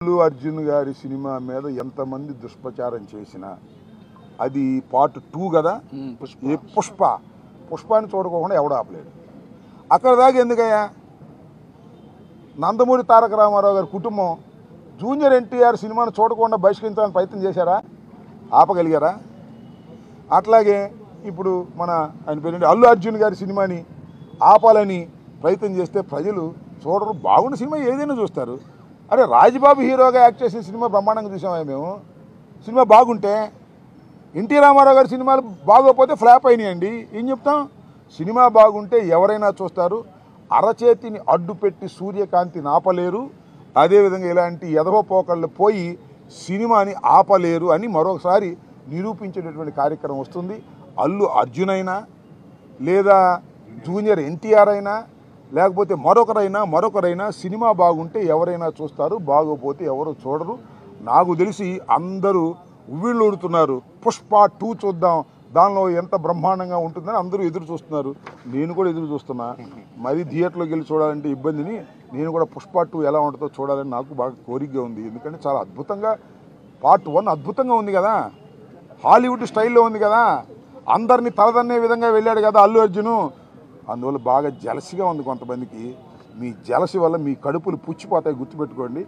అల్లు అర్జున్ గారి సినిమా మీద ఎంతమంది దుష్ప్రచారం చేసినా అది పార్ట్ 2 కదా. ఈ పుష్పాన్ని చూడకోకుండా ఎవడు ఆపలేడు. అక్కడ దాకా ఎందుకయ్యా? నందమూరి తారక రామారావు గారి కుటుంబం జూనియర్ ఎన్టీఆర్ సినిమాను చూడకుండా బహిష్కరించాలని ప్రయత్నం చేశారా? ఆపగలిగారా? అట్లాగే ఇప్పుడు ఆయన పేరు అల్లు అర్జున్ గారి సినిమాని ఆపాలని ప్రయత్నం చేస్తే ప్రజలు చూడరు. బాగున్న సినిమా ఏదైనా చూస్తారు. అరే రాజ్బాబు హీరోగా యాక్ట్ చేసిన సినిమా బ్రహ్మాండంగా చూసామా మేము? సినిమా బాగుంటే, ఎన్టీ రామారావు గారి సినిమాలు బాగోకపోతే ఫ్లాప్ అయినాయండి. ఏం చెప్తాం? సినిమా బాగుంటే ఎవరైనా చూస్తారు. అరచేతిని అడ్డుపెట్టి సూర్యకాంతిని ఆపలేరు. అదేవిధంగా ఇలాంటి ఎదవపోకళ్ళు పోయి సినిమాని ఆపలేరు అని మరొకసారి నిరూపించేటటువంటి కార్యక్రమం వస్తుంది. అల్లు అర్జున్ అయినా లేదా జూనియర్ ఎన్టీఆర్ అయినా లేకపోతే మరొకరైనా సినిమా బాగుంటే ఎవరైనా చూస్తారు, బాగోపోతే ఎవరు చూడరు. నాకు తెలిసి అందరూ ఉవ్విళ్ళూరుతున్నారు. పుష్ప 2 చూద్దాం, దానిలో ఎంత బ్రహ్మాండంగా ఉంటుందని అందరూ ఎదురు చూస్తున్నారు. నేను కూడా ఎదురు చూస్తున్నా. మరి థియేటర్లోకి వెళ్ళి చూడాలంటే ఇబ్బందిని నేను కూడా పుష్ప 2 ఎలా ఉంటుందో చూడాలని నాకు బాగా కోరికగా ఉంది. ఎందుకంటే చాలా అద్భుతంగా పార్ట్ 1 అద్భుతంగా ఉంది కదా, హాలీవుడ్ స్టైల్లో ఉంది కదా, అందరినీ తలదన్నే విధంగా వెళ్ళాడు కదా అల్లు అర్జును. అందువల్ల బాగా జలసిగా ఉంది కొంతమందికి. మీ జలసి వల్ల మీ కడుపులు పుచ్చిపోతాయి, గుర్తుపెట్టుకోండి.